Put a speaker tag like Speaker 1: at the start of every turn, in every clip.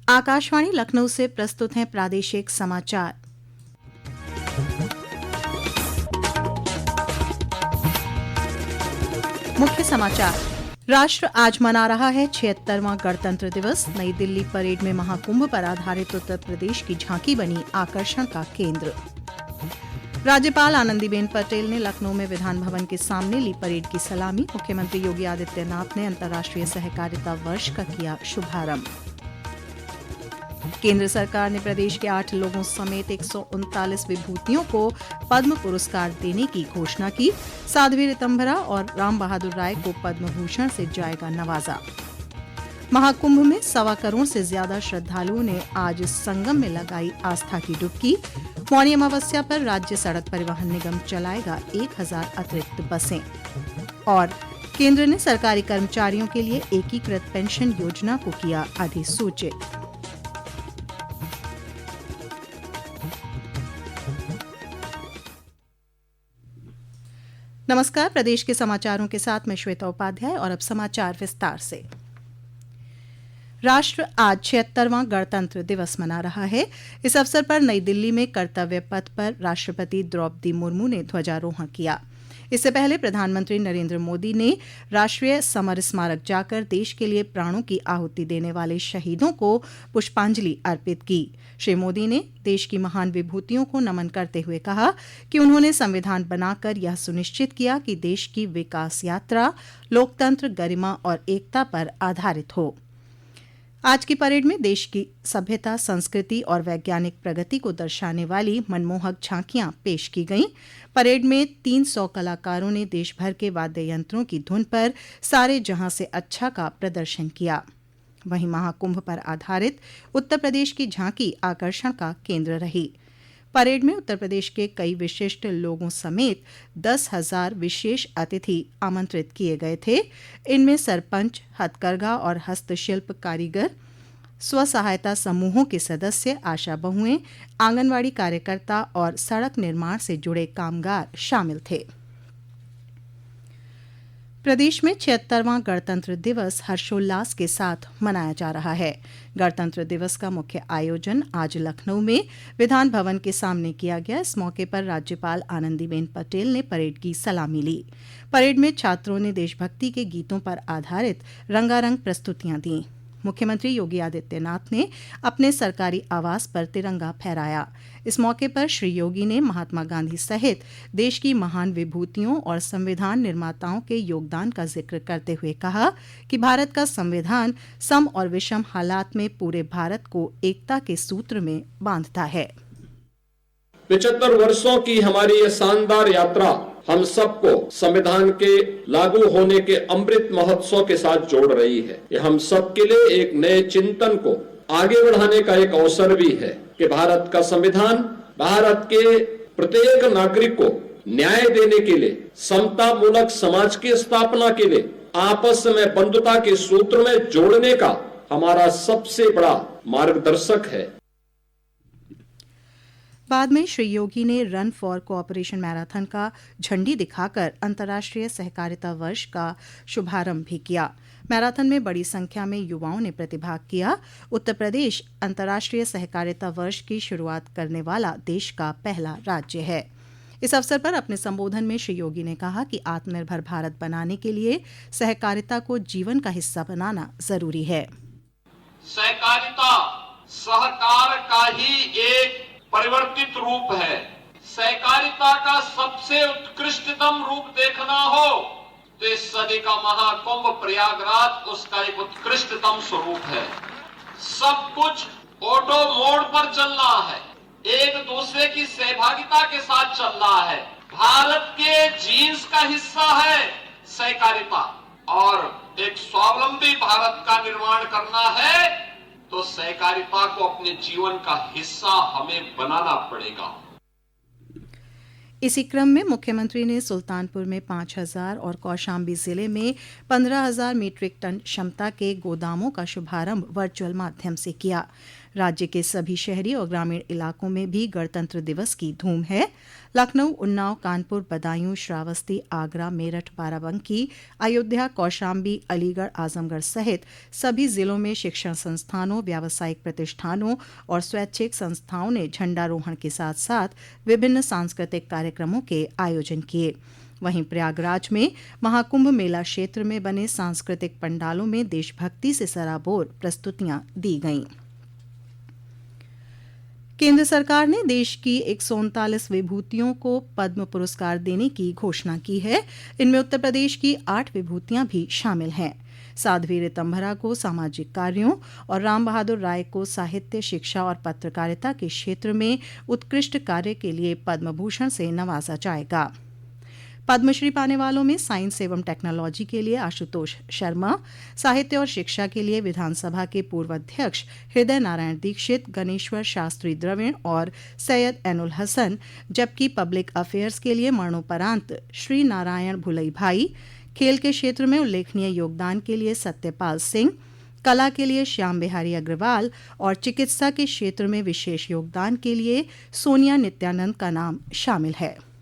Speaker 1: आकाशवाणी लखनऊ से प्रस्तुत हैं प्रादेशिक समाचार। मुख्य समाचार। राष्ट्र आज मना रहा है 76वां गणतंत्र दिवस। नई दिल्ली परेड में महाकुंभ पर आधारित उत्तर प्रदेश की झांकी बनी आकर्षण का केंद्र। राज्यपाल आनंदीबेन पटेल ने लखनऊ में विधान भवन के सामने ली परेड की सलामी। मुख्यमंत्री योगी आदित्यनाथ ने अंतर्राष्ट्रीय सहकारिता वर्ष का किया शुभारंभ। केंद्र सरकार ने प्रदेश के 8 लोगों समेत 139 विभूतियों को पद्म पुरस्कार देने की घोषणा की। साध्वी ऋतंभरा और राम बहादुर राय को पद्म भूषण से जाएगा नवाजा। महाकुंभ में 1.25 करोड़ से ज्यादा श्रद्धालुओं ने आज संगम में लगाई आस्था की डुबकी। मौनी अमावस्या पर राज्य सड़क परिवहन निगम चलाएगा 1000 अतिरिक्त बसें। और केंद्र ने सरकारी कर्मचारियों के लिए एकीकृत पेंशन योजना को किया अधिसूचित। नमस्कार, प्रदेश के समाचारों के साथ मैं श्वेता उपाध्याय और अब समाचार विस्तार से। राष्ट्र आज 76वां गणतंत्र दिवस मना रहा है। इस अवसर पर नई दिल्ली में कर्तव्य पथ पर राष्ट्रपति द्रौपदी मुर्मू ने ध्वजारोहण किया। इससे पहले प्रधानमंत्री नरेंद्र मोदी ने राष्ट्रीय समर स्मारक जाकर देश के लिए प्राणों की आहुति देने वाले शहीदों को पुष्पांजलि अर्पित की। श्री मोदी ने देश की महान विभूतियों को नमन करते हुए कहा कि उन्होंने संविधान बनाकर यह सुनिश्चित किया कि देश की विकास यात्रा लोकतंत्र, गरिमा और एकता पर आधारित हो। आज की परेड में देश की सभ्यता, संस्कृति और वैज्ञानिक प्रगति को दर्शाने वाली मनमोहक झांकियां पेश की गईं। परेड में 300 कलाकारों ने देश भर के वाद्य यंत्रों की धुन पर सारे जहां से अच्छा का प्रदर्शन किया। वहीं महाकुंभ पर आधारित उत्तर प्रदेश की झांकी आकर्षण का केंद्र रही। परेड में उत्तर प्रदेश के कई विशिष्ट लोगों समेत 10,000 विशेष अतिथि आमंत्रित किए गए थे। इनमें सरपंच, हथकरघा और हस्तशिल्प कारीगर, स्व सहायता समूहों के सदस्य, आशा बहुएं, आंगनवाड़ी कार्यकर्ता और सड़क निर्माण से जुड़े कामगार शामिल थे। प्रदेश में 76वां गणतंत्र दिवस हर्षोल्लास के साथ मनाया जा रहा है। गणतंत्र दिवस का मुख्य आयोजन आज लखनऊ में विधान भवन के सामने किया गया। इस मौके पर राज्यपाल आनंदीबेन पटेल ने परेड की सलामी ली। परेड में छात्रों ने देशभक्ति के गीतों पर आधारित रंगारंग प्रस्तुतियां दी। मुख्यमंत्री योगी आदित्यनाथ ने अपने सरकारी आवास पर तिरंगा फहराया। इस मौके पर श्री योगी ने महात्मा गांधी सहित देश की महान विभूतियों और संविधान निर्माताओं के योगदान का जिक्र करते हुए कहा कि भारत का संविधान सम और विषम हालात में पूरे भारत को एकता के सूत्र में बांधता है।
Speaker 2: 75 वर्षों की हमारी ये शानदार यात्रा हम सबको संविधान के लागू होने के अमृत महोत्सव के साथ जोड़ रही है। ये हम सबके लिए एक नए चिंतन को आगे बढ़ाने का एक अवसर भी है कि भारत का संविधान भारत के प्रत्येक नागरिक को न्याय देने के लिए, समता मूलक समाज की स्थापना के लिए, आपस में बंधुता के सूत्र में जोड़ने का हमारा सबसे बड़ा मार्गदर्शक है।
Speaker 1: बाद में श्री योगी ने रन फॉर कोऑपरेशन मैराथन का झंडी दिखाकर अंतर्राष्ट्रीय सहकारिता वर्ष का शुभारंभ भी किया। मैराथन में बड़ी संख्या में युवाओं ने प्रतिभाग किया। उत्तर प्रदेश अंतर्राष्ट्रीय सहकारिता वर्ष की शुरुआत करने वाला देश का पहला राज्य है। इस अवसर पर अपने संबोधन में श्री योगी ने कहा कि आत्मनिर्भर भारत बनाने के लिए सहकारिता को जीवन का हिस्सा बनाना जरूरी है।
Speaker 3: सहकारिता सहकार का ही एक परिवर्तित रूप है। सहकारिता का सबसे उत्कृष्टतम रूप देखना हो तो इस सदी का महाकुंभ प्रयागराज उसका एक उत्कृष्टतम स्वरूप है। सब कुछ ऑटो मोड पर चल रहा है, एक दूसरे की सहभागिता के साथ चल रहा है। भारत के जीन्स का हिस्सा है सहकारिता, और एक स्वावलंबी भारत का निर्माण करना है तो सहकारिता को अपने जीवन का हिस्सा हमें बनाना पड़ेगा।
Speaker 1: इसी क्रम में मुख्यमंत्री ने सुल्तानपुर में 5,000 और कौशाम्बी जिले में 15,000 मीट्रिक टन क्षमता के गोदामों का शुभारंभ वर्चुअल माध्यम से किया। राज्य के सभी शहरी और ग्रामीण इलाकों में भी गणतंत्र दिवस की धूम है। लखनऊ, उन्नाव, कानपुर, बदायूं, श्रावस्ती, आगरा, मेरठ, बाराबंकी, अयोध्या, कौशाम्बी, अलीगढ़, आजमगढ़ सहित सभी जिलों में शिक्षण संस्थानों, व्यावसायिक प्रतिष्ठानों और स्वैच्छिक संस्थाओं ने झंडारोहण के साथ साथ विभिन्न सांस्कृतिक कार्यक्रमों के आयोजन किए। वहीं प्रयागराज में महाकुंभ मेला क्षेत्र में बने सांस्कृतिक पंडालों में देशभक्ति से सराबोर प्रस्तुतियां दी गईं। केंद्र सरकार ने देश की 139 विभूतियों को पद्म पुरस्कार देने की घोषणा की है। इनमें उत्तर प्रदेश की 8 विभूतियां भी शामिल हैं। साध्वी ऋतंभरा को सामाजिक कार्यों और राम बहादुर राय को साहित्य, शिक्षा और पत्रकारिता के क्षेत्र में उत्कृष्ट कार्य के लिए पद्म भूषण से नवाजा जाएगा। पद्मश्री पाने वालों में साइंस एवं टेक्नोलॉजी के लिए आशुतोष शर्मा, साहित्य और शिक्षा के लिए विधानसभा के पूर्व अध्यक्ष हृदय नारायण दीक्षित, गणेश्वर शास्त्री द्रविड़ और सैयद एनुल हसन, जबकि पब्लिक अफेयर्स के लिए मरणोपरांत श्री नारायण भुलई भाई, खेल के क्षेत्र में उल्लेखनीय योगदान के लिए सत्यपाल सिंह, कला के लिए श्याम बिहारी अग्रवाल और चिकित्सा के क्षेत्र में विशेष योगदान के लिए सोनिया नित्यानंद का नाम शामिल है।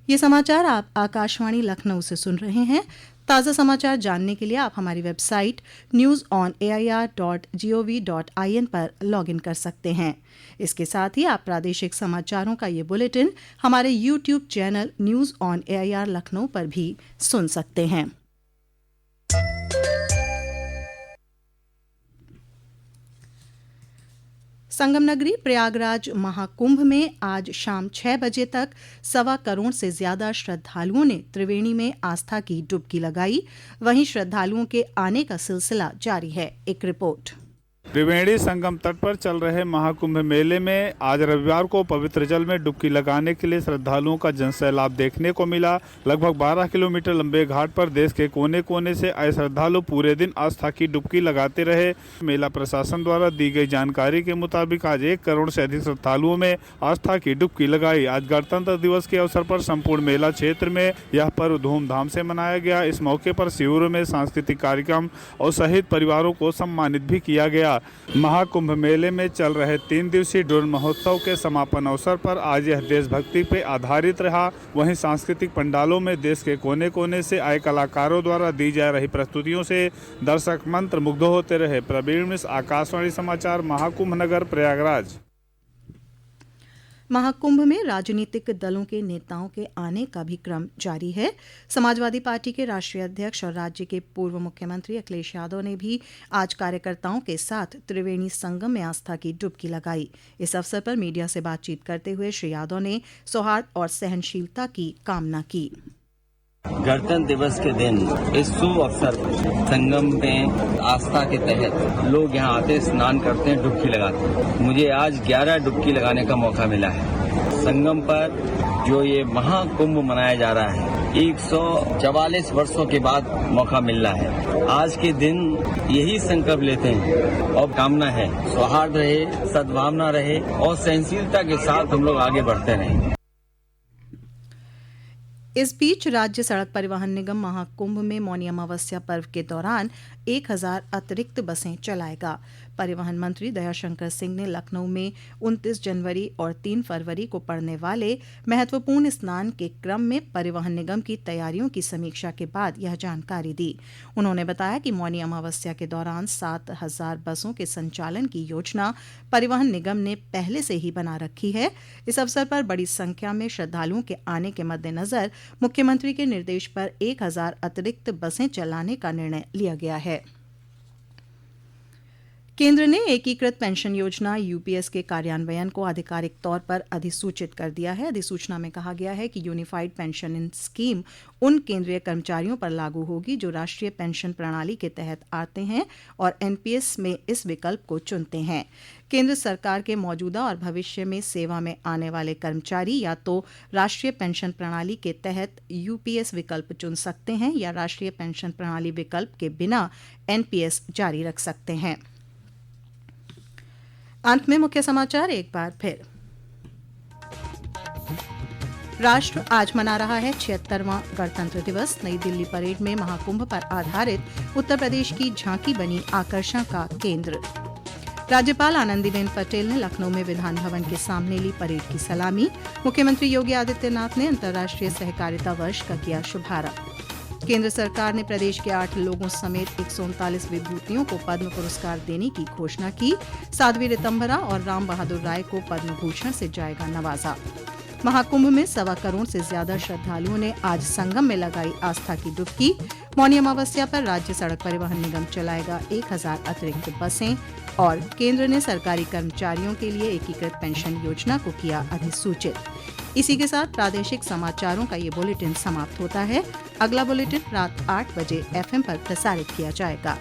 Speaker 1: ये समाचार आप आकाशवाणी लखनऊ से सुन रहे हैं। ताज़ा समाचार जानने के लिए आप हमारी वेबसाइट newsonair.gov.in पर लॉगिन कर सकते हैं। इसके साथ ही आप प्रादेशिक समाचारों का ये बुलेटिन हमारे YouTube channel news on AIR Lucknow पर भी सुन सकते हैं। संगम नगरी प्रयागराज महाकुंभ में आज शाम 6 बजे तक 1.25 करोड़ से ज्यादा श्रद्धालुओं ने त्रिवेणी में आस्था की डुबकी लगाई। वहीं श्रद्धालुओं के आने का सिलसिला जारी है। एक रिपोर्ट।
Speaker 4: त्रिवेणी संगम तट पर चल रहे महाकुंभ मेले में आज रविवार को पवित्र जल में डुबकी लगाने के लिए श्रद्धालुओं का जनसैलाब देखने को मिला। लगभग 12 किलोमीटर लंबे घाट पर देश के कोने कोने से आए श्रद्धालु पूरे दिन आस्था की डुबकी लगाते रहे। मेला प्रशासन द्वारा दी गई जानकारी के मुताबिक आज 1 करोड़ से अधिक श्रद्धालुओं में आस्था की डुबकी लगाई। आज गणतंत्र दिवस के अवसर पर संपूर्ण मेला क्षेत्र में यह पर्व धूमधाम से मनाया गया। इस मौके पर शिविरों में सांस्कृतिक कार्यक्रम और शहीद परिवारों को सम्मानित भी किया गया। महाकुंभ मेले में चल रहे 3 दिवसीय ड्रोन महोत्सव के समापन अवसर पर आज यह देशभक्ति पे आधारित रहा। वहीं सांस्कृतिक पंडालों में देश के कोने कोने से आए कलाकारों द्वारा दी जा रही प्रस्तुतियों से दर्शक मंत्र मुग्ध होते रहे। प्रवीण मिश्र, आकाशवाणी समाचार, महाकुंभ नगर प्रयागराज।
Speaker 1: महाकुंभ में राजनीतिक दलों के नेताओं के आने का भी क्रम जारी है। समाजवादी पार्टी के राष्ट्रीय अध्यक्ष और राज्य के पूर्व मुख्यमंत्री अखिलेश यादव ने भी आज कार्यकर्ताओं के साथ त्रिवेणी संगम में आस्था की डुबकी लगाई। इस अवसर पर मीडिया से बातचीत करते हुए श्री यादव ने सौहार्द और सहनशीलता की कामना की।
Speaker 5: गणतंत्र दिवस के दिन इस शुभ अवसर पर संगम में आस्था के तहत लोग यहाँ आते, स्नान करते हैं, डुबकी लगाते हैं। मुझे आज 11 डुबकी लगाने का मौका मिला है। संगम पर जो ये महाकुंभ मनाया जा रहा है, 144 वर्षों के बाद मौका मिल रहा है। आज के दिन यही संकल्प लेते हैं और कामना है सौहार्द रहे, सद्भावना रहे और सहनशीलता के साथ हम लोग आगे बढ़ते रहें।
Speaker 1: इस बीच राज्य सड़क परिवहन निगम महाकुंभ में मौनी अमावस्या पर्व के दौरान 1000 अतिरिक्त बसें चलाएगा। परिवहन मंत्री दयाशंकर सिंह ने लखनऊ में 29 जनवरी और 3 फरवरी को पड़ने वाले महत्वपूर्ण स्नान के क्रम में परिवहन निगम की तैयारियों की समीक्षा के बाद यह जानकारी दी। उन्होंने बताया कि मौनी अमावस्या के दौरान 7000 बसों के संचालन की योजना परिवहन निगम ने पहले से ही बना रखी है। इस अवसर पर बड़ी संख्या में श्रद्धालुओं के आने के मद्देनजर मुख्यमंत्री के निर्देश पर 1000 अतिरिक्त बसें चलाने का निर्णय लिया गया है। केंद्र ने एकीकृत पेंशन योजना यूपीएस के कार्यान्वयन को आधिकारिक तौर पर अधिसूचित कर दिया है। अधिसूचना में कहा गया है कि यूनिफाइड पेंशन स्कीम उन केंद्रीय कर्मचारियों पर लागू होगी जो राष्ट्रीय पेंशन प्रणाली के तहत आते हैं और एनपीएस में इस विकल्प को चुनते हैं। केंद्र सरकार के मौजूदा और भविष्य में सेवा में आने वाले कर्मचारी या तो राष्ट्रीय पेंशन प्रणाली के तहत यूपीएस विकल्प चुन सकते हैं या राष्ट्रीय पेंशन प्रणाली विकल्प के बिना एनपीएस जारी रख सकते हैं। अंत में मुख्य समाचार एक बार फिर। राष्ट्र आज मना रहा है 76वां गणतंत्र दिवस। नई दिल्ली परेड में महाकुंभ पर आधारित उत्तर प्रदेश की झांकी बनी आकर्षण का केंद्र। राज्यपाल आनंदीबेन पटेल ने लखनऊ में विधान भवन के सामने ली परेड की सलामी। मुख्यमंत्री योगी आदित्यनाथ ने अंतर्राष्ट्रीय सहकारिता वर्ष का किया शुभारंभ। केंद्र सरकार ने प्रदेश के 8 लोगों समेत 139 विभूतियों को पद्म पुरस्कार देने की घोषणा की। साध्वी रितंभरा और राम बहादुर राय को पद्म भूषण से जाएगा नवाजा। महाकुंभ में 1.25 करोड़ से ज्यादा श्रद्धालुओं ने आज संगम में लगाई आस्था की डुबकी। मौनी अमावस्या पर राज्य सड़क परिवहन निगम चलाएगा 1000 अतिरिक्त बसें। और केंद्र ने सरकारी कर्मचारियों के लिए एकीकृत पेंशन योजना को किया अधिसूचित। इसी के साथ प्रादेशिक समाचारों का ये बुलेटिन समाप्त होता है। अगला बुलेटिन रात 8 बजे FM पर प्रसारित किया जाएगा।